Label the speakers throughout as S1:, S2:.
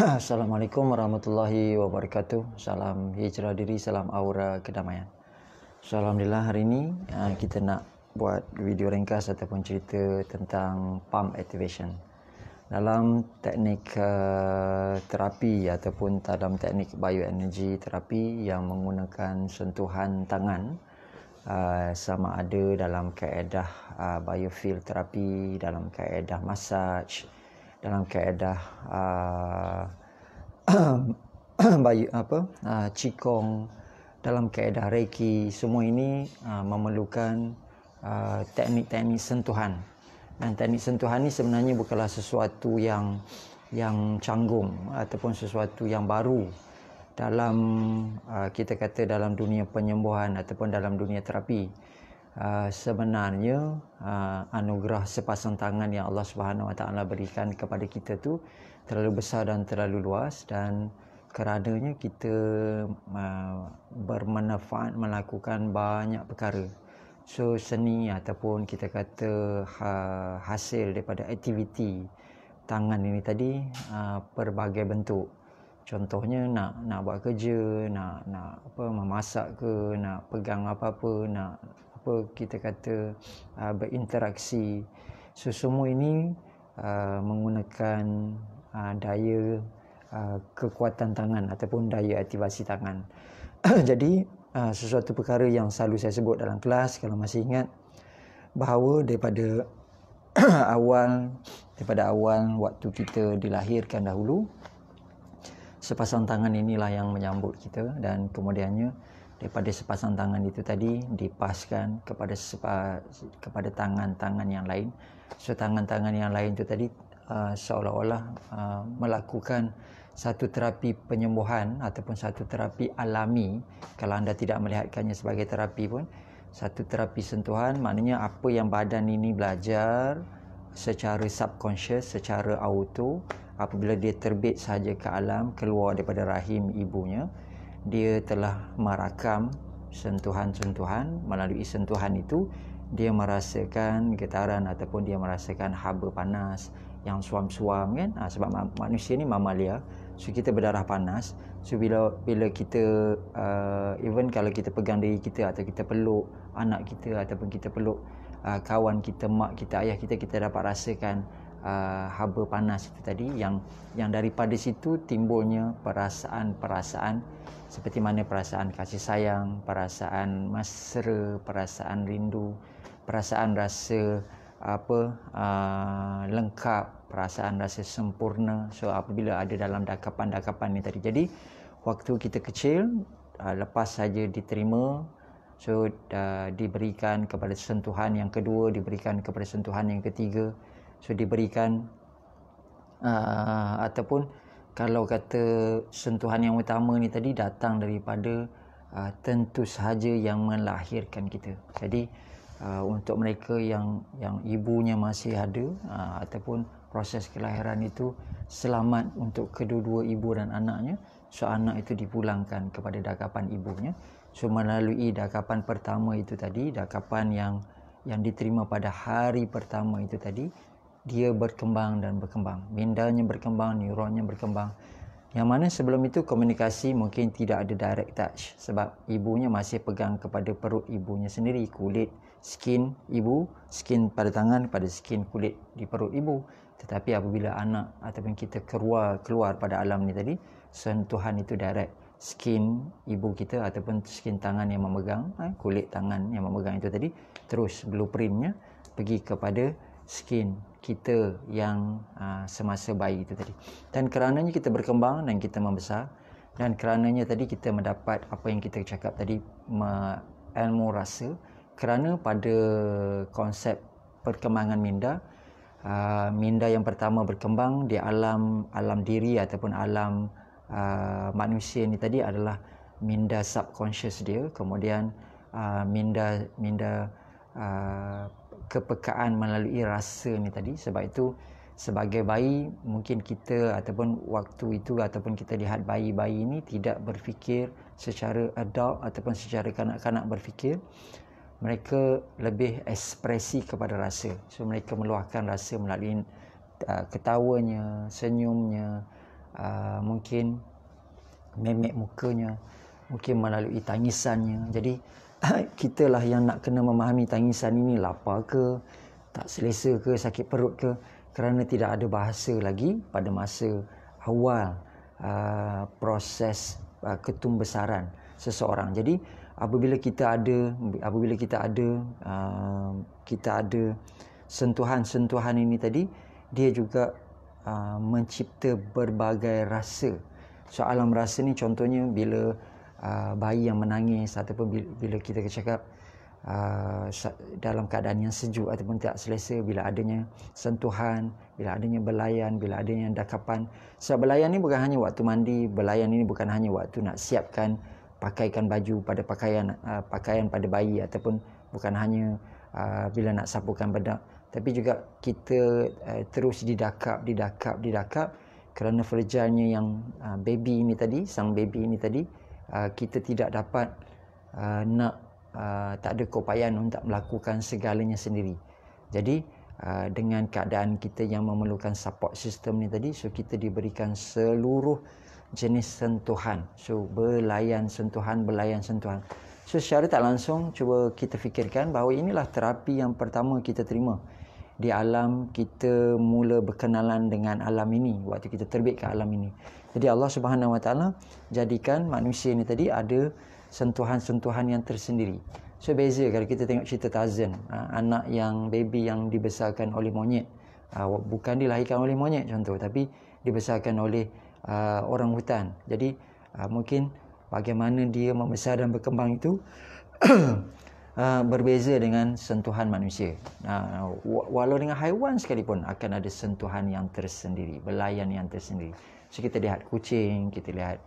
S1: Assalamualaikum warahmatullahi wabarakatuh. Salam hijrah diri, salam aura kedamaian. So, Alhamdulillah hari ini kita nak buat video ringkas ataupun cerita tentang pump activation. Dalam teknik terapi ataupun dalam teknik bioenergy terapi yang menggunakan sentuhan tangan, sama ada dalam kaedah biofield terapi, dalam kaedah massage, dalam kaedah qigong, dalam kaedah reiki, semua ini memerlukan teknik-teknik sentuhan. Dan teknik sentuhan ini sebenarnya bukanlah sesuatu yang canggung ataupun sesuatu yang baru dalam kita kata dalam dunia penyembuhan ataupun dalam dunia terapi. Sebenarnya anugerah sepasang tangan yang Allah Subhanahu Wa Taala berikan kepada kita tu terlalu besar dan terlalu luas, dan kerananya kita bermanfaat melakukan banyak perkara. So seni ataupun kita kata hasil daripada aktiviti tangan ini tadi pelbagai bentuk. Contohnya nak buat kerja, nak memasak ke, nak pegang apa-apa, nak kita kata berinteraksi. So semua ini menggunakan daya kekuatan tangan ataupun daya aktivasi tangan. Jadi sesuatu perkara yang selalu saya sebut dalam kelas, kalau masih ingat, bahawa daripada awal waktu kita dilahirkan dahulu, sepasang tangan inilah yang menyambut kita, dan kemudiannya daripada sepasang tangan itu tadi dipaskan kepada tangan-tangan yang lain. So tangan-tangan yang lain itu tadi seolah-olah melakukan satu terapi penyembuhan ataupun satu terapi alami. Kalau anda tidak melihatkannya sebagai terapi pun, satu terapi sentuhan, maknanya apa yang badan ini belajar secara subconscious, secara auto, apabila dia terbit sahaja ke alam, keluar daripada rahim ibunya, dia telah merakam sentuhan-sentuhan. Melalui sentuhan itu dia merasakan getaran ataupun dia merasakan haba panas yang suam-suam kan. Sebab manusia ni mamalia, so kita berdarah panas. So bila kita even kalau kita pegang diri kita atau kita peluk anak kita ataupun kita peluk kawan kita, mak kita, ayah kita, kita dapat rasakan haba panas itu tadi, yang daripada situ timbulnya perasaan-perasaan seperti mana perasaan kasih sayang, perasaan mesra, perasaan rindu, perasaan rasa lengkap, perasaan rasa sempurna. So apabila ada dalam dakapan-dakapan ni tadi. Jadi waktu kita kecil, lepas saja diterima, so diberikan kepada sentuhan yang kedua, diberikan kepada sentuhan yang ketiga, so diberikan ataupun kalau kata sentuhan yang utama ni tadi datang daripada tentu sahaja yang melahirkan kita. Jadi untuk mereka yang ibunya masih ada ataupun proses kelahiran itu selamat untuk kedua-dua ibu dan anaknya, so anak itu dipulangkan kepada dakapan ibunya. So melalui dakapan pertama itu tadi, dakapan yang diterima pada hari pertama itu tadi, dia berkembang dan berkembang. Mindanya berkembang, neuronnya berkembang. Yang mana sebelum itu komunikasi mungkin tidak ada direct touch, sebab ibunya masih pegang kepada perut ibunya sendiri, kulit, skin ibu, skin pada tangan, pada skin kulit di perut ibu. Tetapi apabila anak ataupun kita keluar pada alam ni tadi, sentuhan itu direct. Skin ibu kita ataupun skin tangan yang memegang, kulit tangan yang memegang itu tadi, terus blueprintnya pergi kepada skin kita yang semasa bayi itu tadi. Dan kerananya kita berkembang dan kita membesar, dan kerananya tadi kita mendapat apa yang kita cakap tadi, ilmu rasa. Kerana pada konsep perkembangan minda, minda yang pertama berkembang di alam diri ataupun alam manusia ni tadi adalah minda subconscious dia. Kemudian minda kepekaan melalui rasa ni tadi. Sebab itu sebagai bayi, mungkin kita ataupun waktu itu ataupun kita lihat bayi-bayi ini tidak berfikir secara adult ataupun secara kanak-kanak berfikir. Mereka lebih ekspresi kepada rasa. So mereka meluahkan rasa melalui ketawanya, senyumnya, mungkin memek mukanya, mungkin melalui tangisannya. Jadi kita lah yang nak kena memahami tangisan ini lapar ke, tak selesa ke, sakit perut ke, kerana tidak ada bahasa lagi pada masa awal proses ketumbesaran seseorang. Jadi apabila kita ada sentuhan-sentuhan ini tadi, dia juga mencipta berbagai rasa. So alam rasa ni contohnya bila bayi yang menangis, ataupun bila kita cakap dalam keadaan yang sejuk ataupun tak selesa, bila adanya sentuhan, bila adanya belayan, bila adanya dakapan. Sebab belayan ni bukan hanya waktu mandi, belayan ini bukan hanya waktu nak siapkan pakaikan baju pada pakaian pada bayi, ataupun bukan hanya bila nak sapukan bedak, tapi juga kita terus didakap kerana fragilnya yang baby ini tadi, sang baby ini tadi, kita tidak dapat tak ada keupayaan untuk melakukan segalanya sendiri. Jadi dengan keadaan kita yang memerlukan support system ni tadi, so kita diberikan seluruh jenis sentuhan. So belayan sentuhan. So secara tak langsung cuba kita fikirkan bahawa inilah terapi yang pertama kita terima di alam kita mula berkenalan dengan alam ini, waktu kita terbit ke alam ini. Jadi Allah Subhanahu Wa Taala jadikan manusia ni tadi ada sentuhan-sentuhan yang tersendiri. So beza kalau kita tengok cerita Tarzan, anak yang baby yang dibesarkan oleh monyet, bukan dilahirkan oleh monyet contoh, tapi dibesarkan oleh orang hutan. Jadi mungkin bagaimana dia membesar dan berkembang itu berbeza dengan sentuhan manusia. Walau dengan haiwan sekalipun akan ada sentuhan yang tersendiri, belayan yang tersendiri. So kita lihat kucing, kita lihat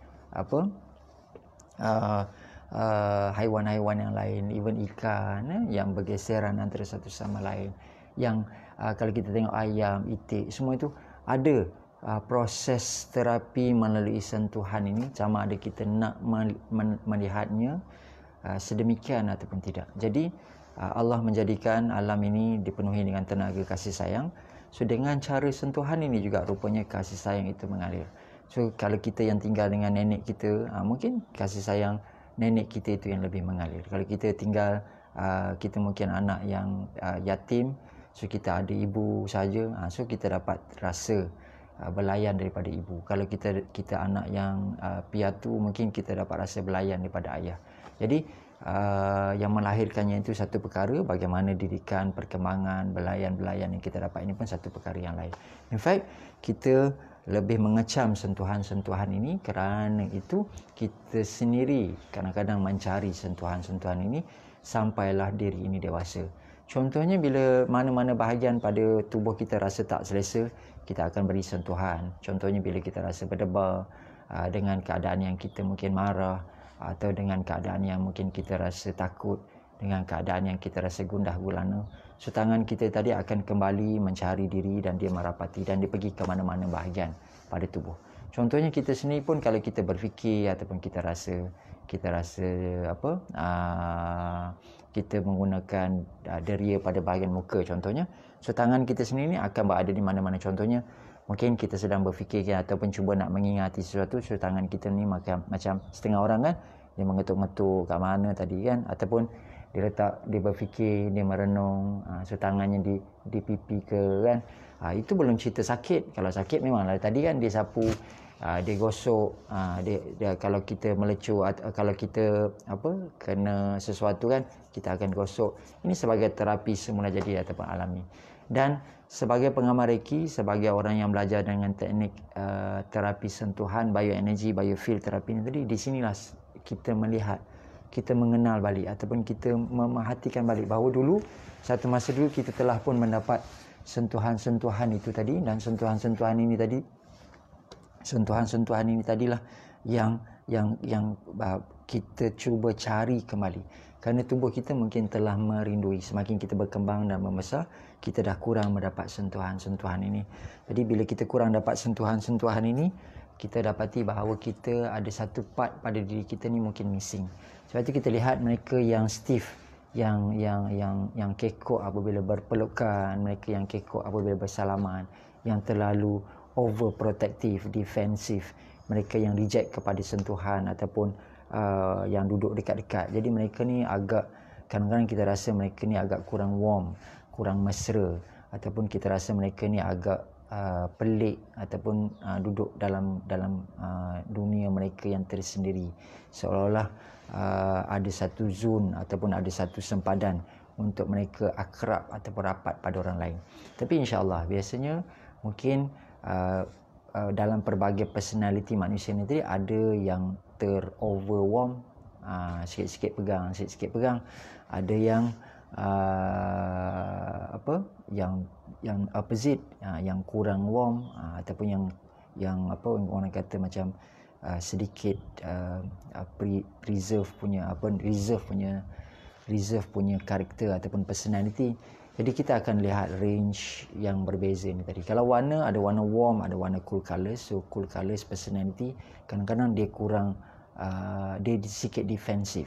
S1: haiwan-haiwan yang lain, even ikan yang bergeseran antara satu sama lain. Yang kalau kita tengok ayam, itik, semua itu ada proses terapi melalui sentuhan ini, sama ada kita nak melihatnya sedemikian ataupun tidak. Jadi Allah menjadikan alam ini dipenuhi dengan tenaga kasih sayang. So dengan cara sentuhan ini juga rupanya kasih sayang itu mengalir. So kalau kita yang tinggal dengan nenek kita, mungkin kasih sayang nenek kita itu yang lebih mengalir. Kalau kita tinggal, kita mungkin anak yang yatim, so kita ada ibu saja, so kita dapat rasa belayan daripada ibu. Kalau kita anak yang piatu, mungkin kita dapat rasa belayan daripada ayah. Jadi yang melahirkannya itu satu perkara, bagaimana didikan, perkembangan, belayan-belayan yang kita dapat ini pun satu perkara yang lain. In fact, kita lebih mengecam sentuhan-sentuhan ini, kerana itu kita sendiri kadang-kadang mencari sentuhan-sentuhan ini sampailah diri ini dewasa. Contohnya bila mana-mana bahagian pada tubuh kita rasa tak selesa, kita akan beri sentuhan. Contohnya bila kita rasa berdebar, dengan keadaan yang kita mungkin marah, atau dengan keadaan yang mungkin kita rasa takut, dengan keadaan yang kita rasa gundah gulana. So tangan kita tadi akan kembali mencari diri dan dia merapati dan dia pergi ke mana-mana bahagian pada tubuh. Contohnya kita sendiri pun kalau kita berfikir ataupun kita rasa kita menggunakan deria pada bahagian muka contohnya. So tangan kita sendiri ni akan berada di mana-mana. Contohnya mungkin kita sedang berfikir ataupun cuba nak mengingati sesuatu, so tangan kita ni macam setengah orang kan, dia mengetuk-ngetuk kat mana tadi kan, ataupun dia berfikir, dia merenung, so tangannya di pipi ke kan. Itu belum cerita sakit. Kalau sakit memanglah tadi kan dia sapu, dia gosok, dia kalau kita melecur, kalau kita kena sesuatu kan, kita akan gosok. Ini sebagai terapi semula jadi ataupun alami. Dan sebagai pengamal Reiki, sebagai orang yang belajar dengan teknik terapi sentuhan, bioenergi, biofield terapi ini tadi, di sinilah kita melihat, kita mengenal balik ataupun kita memerhatikan balik bahawa dulu, satu masa dulu kita telah pun mendapat sentuhan-sentuhan itu tadi, dan sentuhan-sentuhan ini tadilah yang kita cuba cari kembali. Kerana tubuh kita mungkin telah merindui, semakin kita berkembang dan membesar, kita dah kurang mendapat sentuhan-sentuhan ini. Jadi bila kita kurang dapat sentuhan-sentuhan ini, kita dapati bahawa kita ada satu part pada diri kita ni mungkin missing. Sebab itu kita lihat mereka yang stiff, yang kekok apabila berpelukan, mereka yang kekok apabila bersalaman, yang terlalu overprotective, defensif, mereka yang reject kepada sentuhan ataupun yang duduk dekat-dekat. Jadi mereka ni agak, kadang-kadang kita rasa mereka ni agak kurang warm, kurang mesra, ataupun kita rasa mereka ni agak pelik ataupun duduk dalam dunia mereka yang tersendiri, seolah-olah ada satu zon ataupun ada satu sempadan untuk mereka akrab ataupun rapat pada orang lain. Tapi insya-Allah biasanya mungkin dalam pelbagai personality manusia ni tadi ada yang overwhelm, sikit-sikit pegang, ada yang yang opposite, yang kurang warm, ataupun yang orang kata macam sedikit reserve punya karakter ataupun personality. Jadi kita akan lihat range yang berbeza ni tadi. Kalau warna, ada warna warm, ada warna cool colours. So cool colours personality kadang-kadang dia kurang, dia sikit defensif,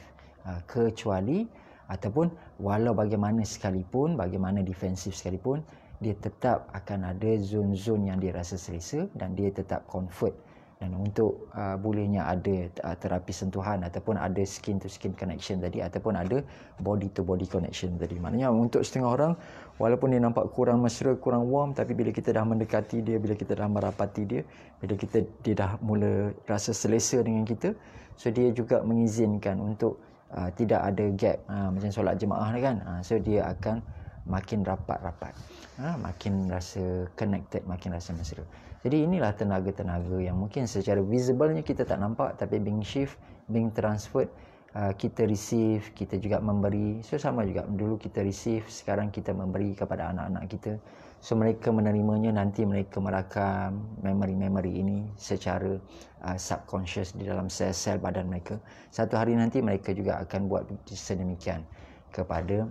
S1: kecuali ataupun walau bagaimana sekalipun, bagaimana defensif sekalipun, dia tetap akan ada zon-zon yang dia rasa selesa dan dia tetap comfort. Dan untuk bolehnya ada terapi sentuhan ataupun ada skin to skin connection tadi, ataupun ada body to body connection tadi. Maknanya untuk setengah orang, walaupun dia nampak kurang mesra, kurang warm, tapi bila kita dah mendekati dia, bila kita dah merapati dia, bila dia dah mula rasa selesa dengan kita, so dia juga mengizinkan untuk tidak ada gap, macam solat jemaah kan. So dia akan makin rapat-rapat, makin rasa connected, makin rasa mesra. Jadi inilah tenaga-tenaga yang mungkin secara visible-nya kita tak nampak, tapi being shift, being transferred, kita receive, kita juga memberi. So sama juga, dulu kita receive, sekarang kita memberi kepada anak-anak kita. So mereka menerimanya, nanti mereka merakam memori-memori ini secara subconscious di dalam sel-sel badan mereka. Satu hari nanti mereka juga akan buat sedemikian kepada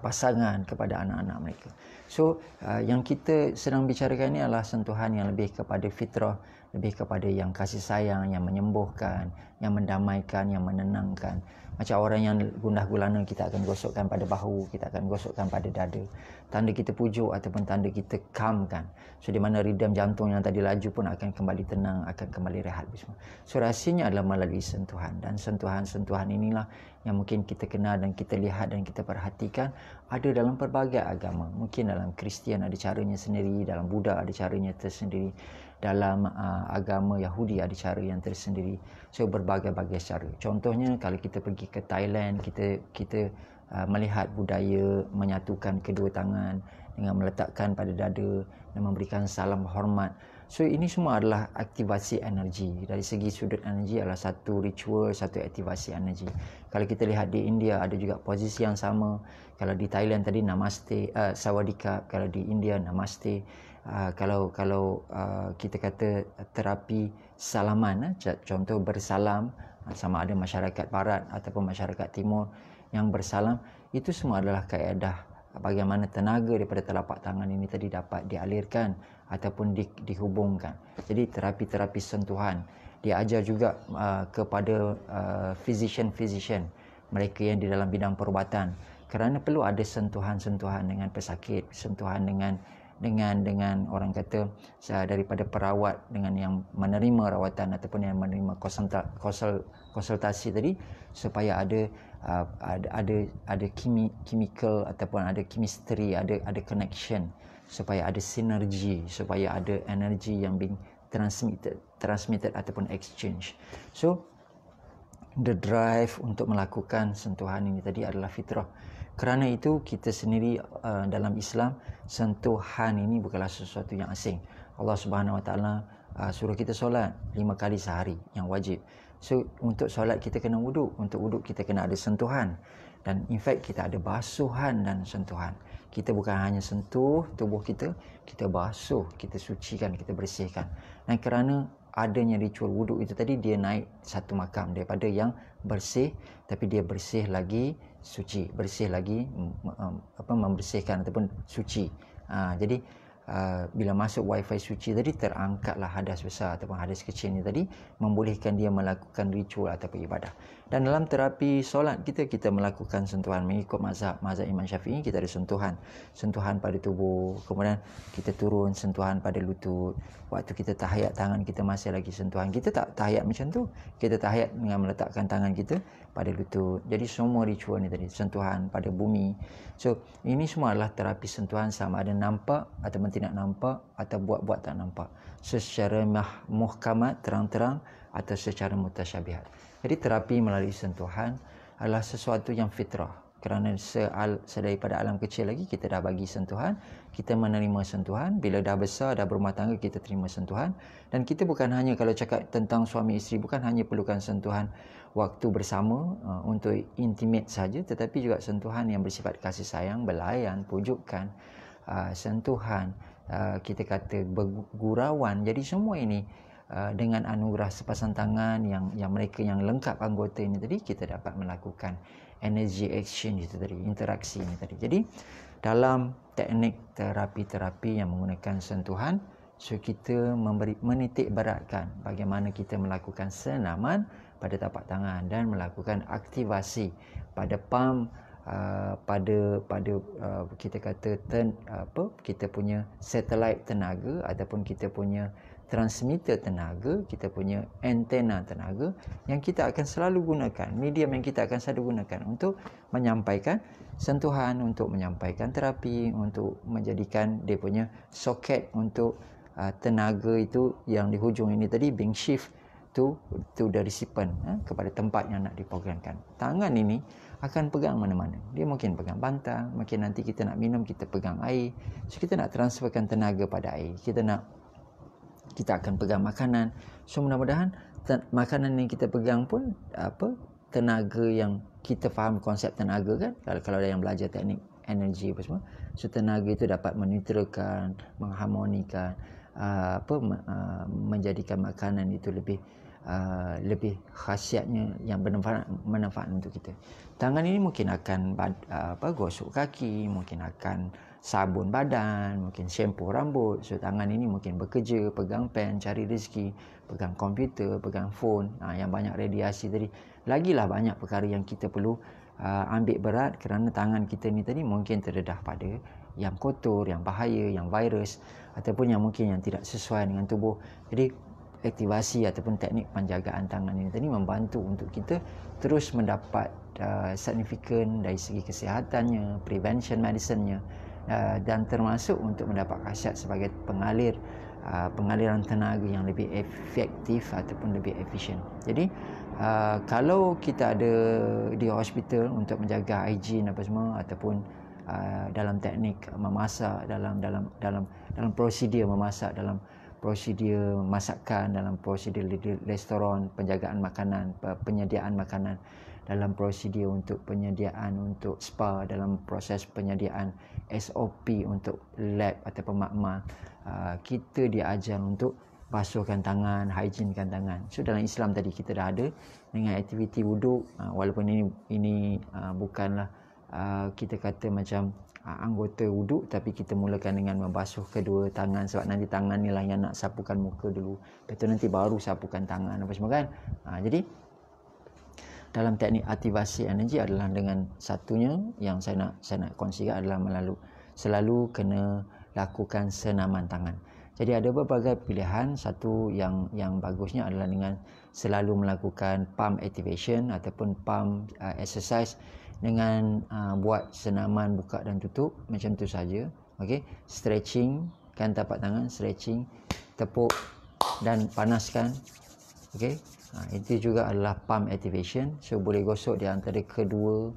S1: pasangan, kepada anak-anak mereka. So yang kita sedang bicarakan ini adalah sentuhan yang lebih kepada fitrah, lebih kepada yang kasih sayang, yang menyembuhkan, yang mendamaikan, yang menenangkan. Macam orang yang gundah gulana, kita akan gosokkan pada bahu, kita akan gosokkan pada dada. Tanda kita pujuk ataupun tanda kita calmkan. So di mana ridam jantung yang tadi laju pun akan kembali tenang, akan kembali rehat semua. So rahsianya adalah melalui sentuhan, dan sentuhan-sentuhan inilah yang mungkin kita kenal dan kita lihat dan kita perhatikan ada dalam pelbagai agama. Mungkin dalam Kristian ada caranya sendiri, dalam Buddha ada caranya tersendiri, dalam agama Yahudi ada cara yang tersendiri. So berbagai-bagai cara. Contohnya kalau kita pergi ke Thailand, kita melihat budaya menyatukan kedua tangan dengan meletakkan pada dada dan memberikan salam hormat. So ini semua adalah aktivasi energi. Dari segi sudut energi adalah satu ritual, satu aktivasi energi. Kalau kita lihat di India ada juga posisi yang sama. Kalau di Thailand tadi namaste, sawadika. Kalau di India namaste. Kalau kita kata terapi salaman, contoh bersalam, sama ada masyarakat barat ataupun masyarakat timur yang bersalam, itu semua adalah kaedah bagaimana tenaga daripada telapak tangan ini tadi dapat dialirkan ataupun dihubungkan. Jadi terapi-terapi sentuhan diajar juga kepada physician, mereka yang di dalam bidang perubatan, kerana perlu ada sentuhan-sentuhan dengan pesakit, sentuhan dengan orang kata daripada perawat dengan yang menerima rawatan ataupun yang menerima konsultasi tadi, supaya ada chemical ataupun ada chemistry, ada connection, supaya ada sinergi, supaya ada energy yang being transmitted ataupun exchange. So the drive untuk melakukan sentuhan ini tadi adalah fitrah. Kerana itu kita sendiri dalam Islam, sentuhan ini bukanlah sesuatu yang asing. Allah Subhanahu Wa Taala suruh kita solat 5 kali sehari yang wajib. So untuk solat kita kena wuduk, untuk wuduk kita kena ada sentuhan. Dan in fact kita ada basuhan dan sentuhan. Kita bukan hanya sentuh tubuh kita, kita basuh, kita sucikan, kita bersihkan. Dan kerana adanya ritual wuduk itu tadi, dia naik satu makam daripada yang bersih, tapi dia bersih lagi suci, bersih lagi membersihkan ataupun suci. Jadi bila masuk wifi suci tadi, terangkatlah hadas besar ataupun hadas kecil ni tadi, membolehkan dia melakukan ritual ataupun ibadah. Dan dalam terapi solat kita melakukan sentuhan mengikut mazhab Imam Syafi'i. Kita ada sentuhan pada tubuh, kemudian kita turun sentuhan pada lutut. Waktu kita tahiyat, tangan kita masih lagi sentuhan. Kita tak tahiyat macam tu, kita tahiyat dengan meletakkan tangan kita pada lutut. Jadi semua ritual ni tadi, sentuhan pada bumi. So ini semua adalah terapi sentuhan, sama ada nampak ataupun tidak nampak, atau buat-buat tak nampak, secara muhkamat, terang-terang, atau secara mutasyabihat. Jadi terapi melalui sentuhan adalah sesuatu yang fitrah, kerana daripada alam kecil lagi kita dah bagi sentuhan, kita menerima sentuhan. Bila dah besar, dah berumah tangga, kita terima sentuhan. Dan kita bukan hanya, kalau cakap tentang suami isteri, bukan hanya perlukan sentuhan waktu bersama untuk intimate saja, tetapi juga sentuhan yang bersifat kasih sayang, belayan, pujukan, sentuhan, kita kata bergurauan. Jadi semua ini dengan anugerah sepasang tangan yang mereka yang lengkap anggota ini tadi, kita dapat melakukan energy exchange itu tadi, interaksi ini tadi. Jadi dalam teknik terapi yang menggunakan sentuhan, so kita menitik beratkan bagaimana kita melakukan senaman pada tapak tangan dan melakukan aktivasi pada palm, kita kata kita punya satellite tenaga ataupun kita punya transmitter tenaga, kita punya antena tenaga yang kita akan selalu gunakan, medium yang kita akan selalu gunakan untuk menyampaikan sentuhan, untuk menyampaikan terapi, untuk menjadikan dia punya soket untuk tenaga itu yang di hujung ini tadi being shift to the recipient, kepada tempat yang nak diprogramkan. Tangan ini akan pegang mana-mana. Dia mungkin pegang bantal, mungkin nanti kita nak minum, kita pegang air. So kita nak transferkan tenaga pada air. Kita akan pegang makanan. So mudah-mudahan makanan yang kita pegang pun tenaga yang kita faham konsep tenaga kan. Kalau ada yang belajar teknik energi apa semua. So tenaga itu dapat menetralkan, mengharmonikan, menjadikan makanan itu lebih khasiatnya yang bermanfaat untuk kita. Tangan ini mungkin akan gosok kaki, mungkin akan sabun badan, mungkin shampoo rambut. So tangan ini mungkin bekerja, pegang pen, cari rezeki, pegang komputer, pegang phone, yang banyak radiasi tadi. Lagilah banyak perkara yang kita perlu ambil berat, kerana tangan kita ni tadi mungkin terdedah pada yang kotor, yang bahaya, yang virus, ataupun yang mungkin yang tidak sesuai dengan tubuh. Jadi aktivasi ataupun teknik penjagaan tangan ini tadi membantu untuk kita terus mendapat signifikan dari segi kesihatannya, prevention medicine-nya, dan termasuk untuk mendapat khasiat sebagai pengaliran tenaga yang lebih efektif ataupun lebih efisien. Jadi kalau kita ada di hospital untuk menjaga hygiene apa semua, ataupun dalam teknik memasak, dalam prosedur memasak, dalam prosedur masakan, dalam prosedur restoran, penjagaan makanan, penyediaan makanan, dalam prosedur untuk penyediaan untuk spa, dalam proses penyediaan SOP untuk lab ataupun makmal, kita diajar untuk basuhkan tangan, hygienekan tangan. So dalam Islam tadi kita dah ada dengan aktiviti wuduk, walaupun ini bukanlah kita kata macam anggota wuduk, tapi kita mulakan dengan membasuh kedua tangan, sebab nanti tangan ni lah yang nak sapukan muka dulu, lepas tu nanti baru sapukan tangan apa semua kan. Jadi dalam teknik aktivasi energi adalah dengan satunya yang saya nak kongsikan adalah selalu kena lakukan senaman tangan. Jadi ada berbagai pilihan. Satu yang bagusnya adalah dengan selalu melakukan palm activation ataupun palm exercise dengan buat senaman buka dan tutup macam tu saja. Okey, stretching kan tapak tangan, stretching, tepuk dan panaskan. Okey, itu juga adalah palm activation. So boleh gosok di antara kedua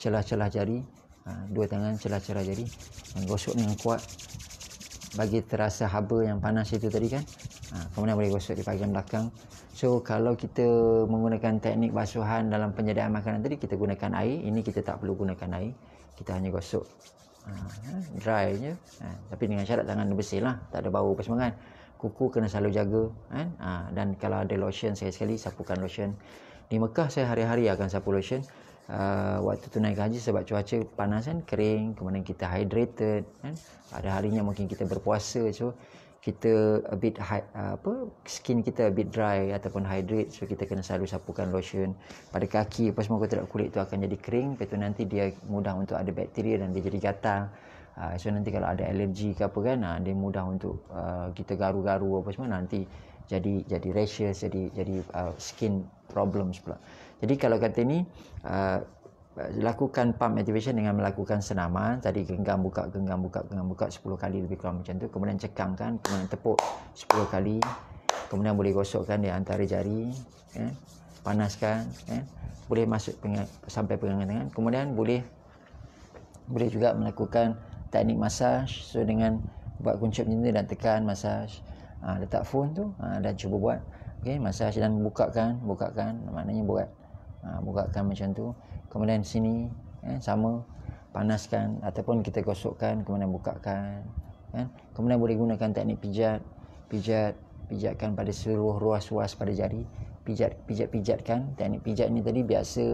S1: celah-celah jari, dua tangan celah-celah jari, dan gosok dengan kuat bagi terasa haba yang panas itu tadi kan. Kemudian boleh gosok di bahagian belakang. So kalau kita menggunakan teknik basuhan dalam penyediaan makanan tadi, kita gunakan air. Ini kita tak perlu gunakan air, kita hanya gosok dry je, tapi dengan syarat tangan bersih lah, tak ada bau apa semua kan. Kuku kena selalu jaga kan. Dan kalau ada lotion, sekali-sekali sapukan lotion. Di Mekah saya hari-hari akan sapu lotion. waktu tunaikan haji sebab cuaca panas kan, kering, kemudian kita hydrated kan. Ada harinya mungkin kita berpuasa, so kita a bit skin kita a bit dry ataupun hydrate, so kita kena selalu sapukan lotion pada kaki apa semua. Kalau kulit tu akan jadi kering, lepas tu nanti dia mudah untuk ada bakteria dan dia jadi gatal. So nanti kalau ada alergi ke apa kan, dia mudah untuk kita garu-garu apa semua, nanti jadi rashes, jadi skin problems pula. Jadi kalau kata ni lakukan pump activation dengan melakukan senaman tadi, genggam buka 10 kali lebih kurang macam tu, kemudian cekangkan, kemudian tepuk 10 kali, kemudian boleh gosokkan di antara jari, panaskan, boleh masuk sampai pegangan tangan. Kemudian boleh juga melakukan teknik massage, so dengan buat kuncup macam tu dan tekan massage, letak phone tu dan cuba buat massage dan bukakan, maknanya bukakan macam tu. Kemudian sini sama, panaskan ataupun kita gosokkan, kemudian bukakan kan. Kemudian boleh gunakan teknik pijatkan pada seluruh ruas-ruas pada jari, pijatkan. Teknik pijat ni tadi biasa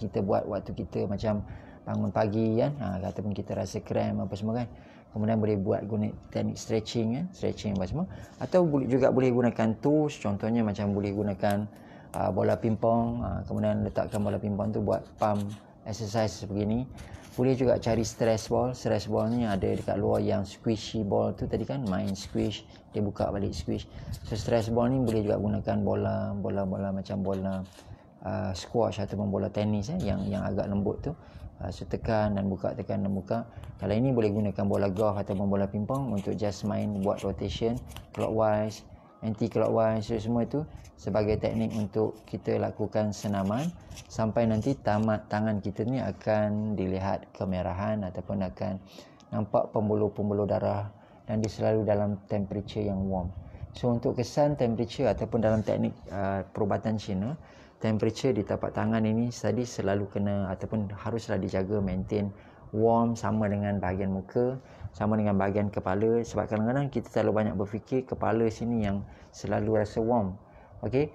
S1: kita buat waktu kita macam bangun pagi kan, ataupun kita rasa kram apa semua kan. Kemudian boleh buat guna teknik stretching apa semua, atau boleh gunakan tools, contohnya macam boleh gunakan bola pingpong, kemudian letakkan bola pingpong tu buat pump exercise begini. Boleh juga cari stress ball ni ada dekat luar yang squishy ball tu tadi kan, main squish, dia buka balik squish. So stress ball ni boleh juga gunakan bola macam bola squash ataupun bola tenis yang agak lembut tu. So tekan dan buka. Kalau ini boleh gunakan bola golf ataupun bola pingpong untuk just main buat rotation clockwise, anti-clockwise. So semua itu sebagai teknik untuk kita lakukan senaman sampai nanti tamat tangan kita ni akan dilihat kemerahan ataupun akan nampak pembuluh-pembuluh darah, dan dia selalu dalam temperature yang warm. So untuk kesan temperature ataupun dalam teknik perubatan Cina, temperature di tapak tangan ini tadi selalu kena ataupun haruslah dijaga, maintain warm, sama dengan bahagian muka, sama dengan bahagian kepala. Sebab kadang-kadang kita terlalu banyak berfikir kepala sini yang selalu rasa warm. Okey,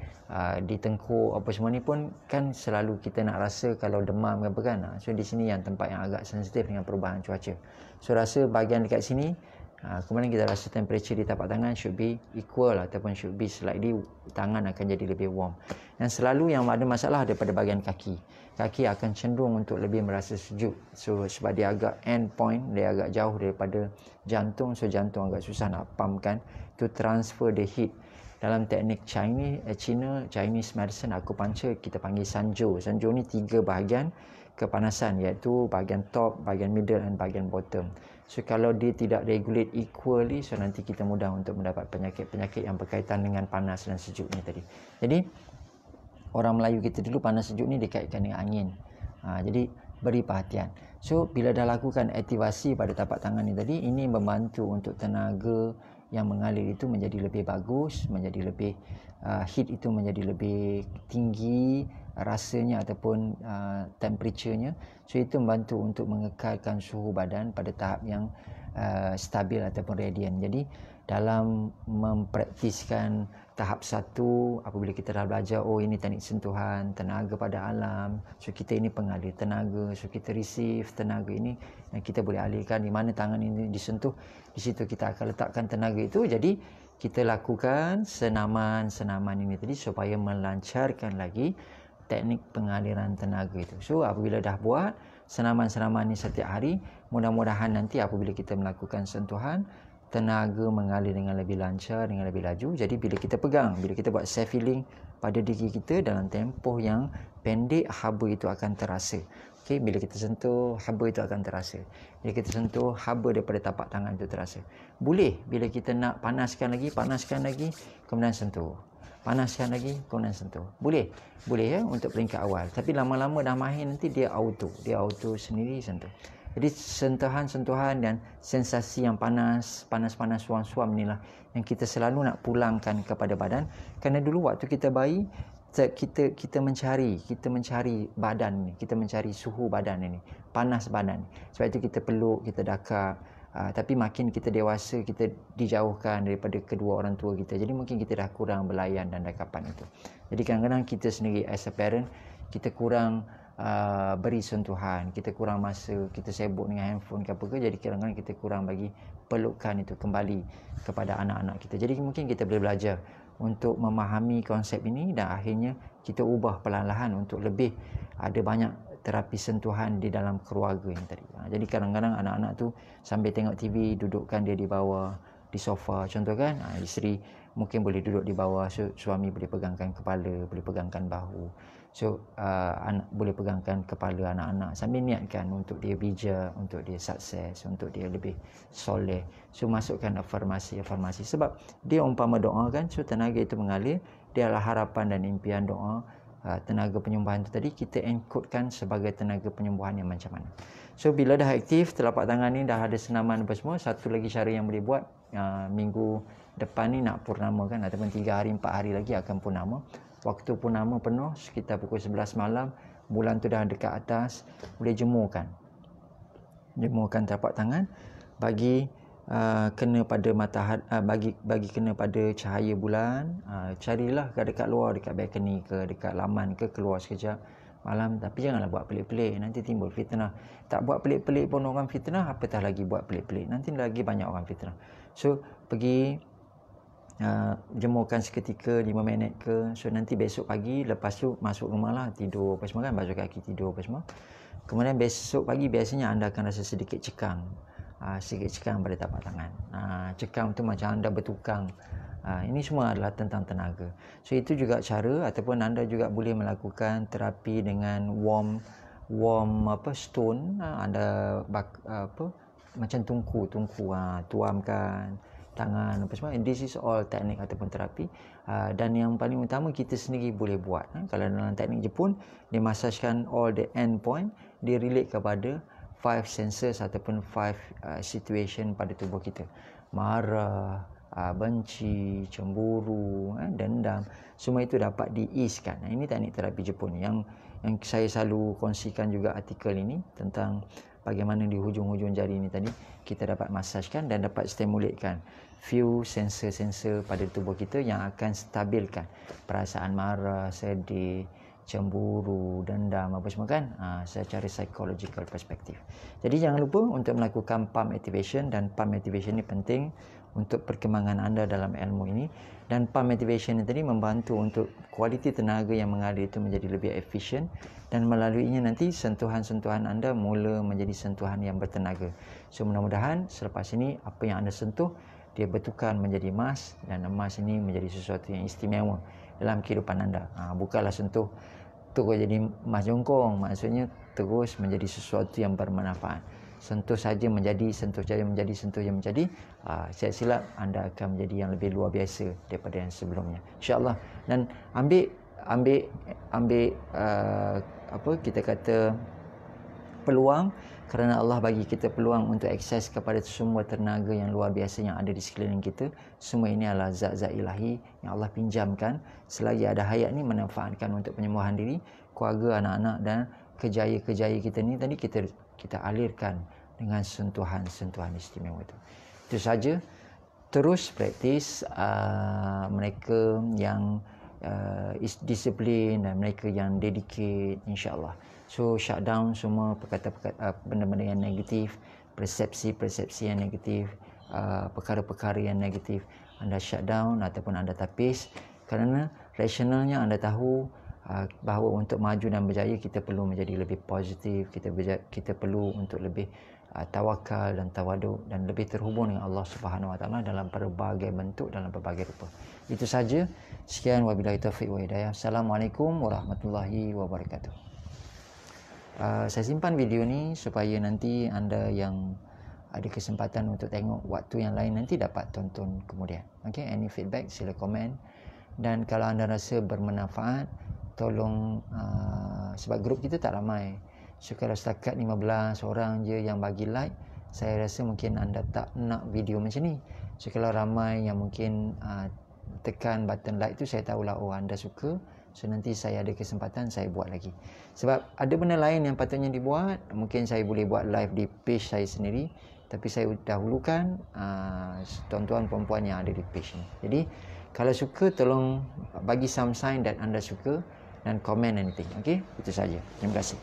S1: di tengkuk apa semua ni pun kan selalu kita nak rasa kalau demam ke apa kan. So di sini yang tempat yang agak sensitif dengan perubahan cuaca. So rasa bahagian dekat sini, kemudian kita rasa temperature di tapak tangan should be equal ataupun should be slightly, tangan akan jadi lebih warm. Dan selalu yang ada masalah daripada bahagian kaki akan cenderung untuk lebih merasa sejuk. So sebab dia agak end point, dia agak jauh daripada jantung, so jantung agak susah nak pumpkan to transfer the heat. Dalam teknik Chinese medicine acupuncture, kita panggil Sanjo. Sanjo ni 3 bahagian kepanasan, iaitu bahagian top, bahagian middle dan bahagian bottom. So kalau dia tidak regulate equally, so nanti kita mudah untuk mendapat penyakit-penyakit yang berkaitan dengan panas dan sejuk ni tadi. Jadi orang Melayu kita dulu panas sejuk ni dikaitkan dengan angin. Jadi beri perhatian. So bila dah lakukan aktivasi pada tapak tangan ni tadi, ini membantu untuk tenaga yang mengalir itu menjadi lebih bagus, menjadi lebih heat itu menjadi lebih tinggi rasanya ataupun temperaturenya. So itu membantu untuk mengekalkan suhu badan pada tahap yang stabil ataupun radiant. Jadi dalam mempraktiskan tahap 1, apabila kita dah belajar, ini teknik sentuhan, tenaga pada alam, so kita ini pengalir tenaga, so kita receive tenaga ini dan kita boleh alirkan di mana tangan ini disentuh, di situ kita akan letakkan tenaga itu. Jadi kita lakukan senaman ini tadi supaya melancarkan lagi teknik pengaliran tenaga itu. So apabila dah buat senaman ini setiap hari, mudah-mudahan nanti apabila kita melakukan sentuhan, tenaga mengalir dengan lebih lancar, dengan lebih laju. Jadi bila kita pegang, bila kita buat self healing pada diri kita dalam tempoh yang pendek, haba itu akan terasa. Okey, bila kita sentuh, haba itu akan terasa. Bila kita sentuh, haba daripada tapak tangan itu terasa. Boleh bila kita nak panaskan lagi, kemudian sentuh. Panaskan lagi, kemudian sentuh. Boleh ya untuk peringkat awal. Tapi lama-lama dah mahir nanti dia auto sendiri sentuh. Jadi sentuhan dan sensasi yang panas, suam-suam inilah yang kita selalu nak pulangkan kepada badan. Kerana dulu waktu kita bayi, kita mencari badan ni, kita mencari suhu badan ini, panas badan. Sebab itu kita peluk, kita dakap. Tapi makin kita dewasa, kita dijauhkan daripada kedua orang tua kita. Jadi mungkin kita dah kurang belayan dan dakapan itu. Jadi kadang-kadang kita sendiri as a parent, kita kurang beri sentuhan, kita kurang masa, kita sibuk dengan handphone ke apa ke, jadi kadang-kadang kita kurang bagi pelukan itu kembali kepada anak-anak kita. Jadi mungkin kita boleh belajar untuk memahami konsep ini dan akhirnya kita ubah perlahan-lahan untuk lebih ada banyak terapi sentuhan di dalam keluarga yang tadi. Jadi kadang-kadang anak-anak tu sambil tengok TV, dudukkan dia di bawah, di sofa contoh kan. Isteri mungkin boleh duduk di bawah, so, suami boleh pegangkan kepala, boleh pegangkan bahu. So anak boleh pegangkan kepala anak-anak sambil niatkan untuk dia bijak, untuk dia sukses, untuk dia lebih soleh. So masukkan afirmasi sebab dia umpama doa kan, so tenaga itu mengalir, dia adalah harapan dan impian doa. Tenaga penyembuhan itu tadi kita encodekan sebagai tenaga penyembuhan yang macam mana. So bila dah aktif telapak tangan ni, dah ada senaman apa semua, satu lagi cara yang boleh buat, minggu depan ni nak purnama kan, ataupun 3 hari 4 hari lagi akan purnama. Waktu purnama penuh sekitar pukul 11 malam, bulan tu dah dekat atas, boleh jemurkan telapak tangan bagi kena pada matahari, bagi kena pada cahaya bulan. Carilah dekat luar, dekat balcony ke, dekat laman ke, keluar sekejap malam, tapi janganlah buat pelik-pelik, nanti timbul fitnah. Tak buat pelik-pelik pun orang fitnah, apatah lagi buat pelik-pelik, nanti lagi banyak orang fitnah. So pergi jemurkan seketika 5 minit ke, so nanti besok pagi lepas tu masuk rumah lah, tidur apa semua kan, basuh kaki, tidur apa semua. Kemudian besok pagi biasanya anda akan rasa sedikit cekang, pada tapak tangan. Cekam tu macam anda bertukang. Ini semua adalah tentang tenaga. So itu juga cara, ataupun anda juga boleh melakukan terapi dengan warm stone. Anda macam tungku, tuamkan tangan apa semua. And this is all teknik ataupun terapi. Dan yang paling utama kita sendiri boleh buat. Kalau dalam teknik Jepun, dia masajkan all the end point, dia relate kepada 5 senses ataupun 5 situation pada tubuh kita. Marah, benci, cemburu, dendam, semua itu dapat di-easekan. Ini teknik terapi Jepun yang saya selalu kongsikan juga artikel ini tentang bagaimana di hujung-hujung jari ini tadi kita dapat masajkan dan dapat stimulatekan few sensor-sensor pada tubuh kita yang akan stabilkan perasaan marah, sedih, cemburu, dendam apa semua kan, secara psychological perspektif. Jadi jangan lupa untuk melakukan palm activation, dan palm activation ini penting untuk perkembangan anda dalam ilmu ini. Dan palm activation ini tadi membantu untuk kualiti tenaga yang mengalir itu menjadi lebih efisien, dan melaluinya nanti sentuhan-sentuhan anda mula menjadi sentuhan yang bertenaga. So mudah-mudahan selepas ini apa yang anda sentuh dia bertukar menjadi emas, dan emas ini menjadi sesuatu yang istimewa dalam kehidupan anda. Bukanlah sentuh terus jadi emas jongkong, maksudnya terus menjadi sesuatu yang bermanfaat. Sentuh saja menjadi, silap anda akan menjadi yang lebih luar biasa daripada yang sebelumnya, insya-Allah. Dan ambil kita kata peluang, kerana Allah bagi kita peluang untuk akses kepada semua tenaga yang luar biasa yang ada di sekeliling kita. Semua ini adalah zat-zat ilahi yang Allah pinjamkan selagi ada hayat ni, manfaatkan untuk penyembuhan diri, keluarga, anak-anak, dan kejaya-kejaya kita ni tadi kita alirkan dengan sentuhan-sentuhan istimewa itu. Itu saja. Terus praktis, mereka yang disiplin dan mereka yang dedicate, insya-Allah. So shutdown semua benda-benda yang negatif, persepsi-persepsi yang negatif, perkara-perkara yang negatif, anda shutdown ataupun anda tapis. Kerana rasionalnya anda tahu bahawa untuk maju dan berjaya kita perlu menjadi lebih positif, kita perlu untuk lebih tawakal dan tawaduk, dan lebih terhubung dengan Allah Subhanahu Wa Taala dalam berbagai bentuk, dalam berbagai rupa. Itu saja. Sekian, wabillahi taufiq wa hidayah. Assalamualaikum warahmatullahi wabarakatuh. Saya simpan video ni supaya nanti anda yang ada kesempatan untuk tengok waktu yang lain nanti dapat tonton kemudian. Okay, any feedback sila komen. Dan kalau anda rasa bermanfaat, tolong, sebab grup kita tak ramai. So kalau setakat 15 orang je yang bagi like, saya rasa mungkin anda tak nak video macam ni. So kalau ramai yang mungkin tekan button like tu, saya tahulah anda suka. So nanti saya ada kesempatan saya buat lagi. Sebab ada benda lain yang patutnya dibuat, mungkin saya boleh buat live di page saya sendiri, tapi saya dahulukan tuan-tuan perempuan yang ada di page ni. Jadi kalau suka, tolong bagi some sign that anda suka, dan comment anything. Okey, itu saja. Terima kasih.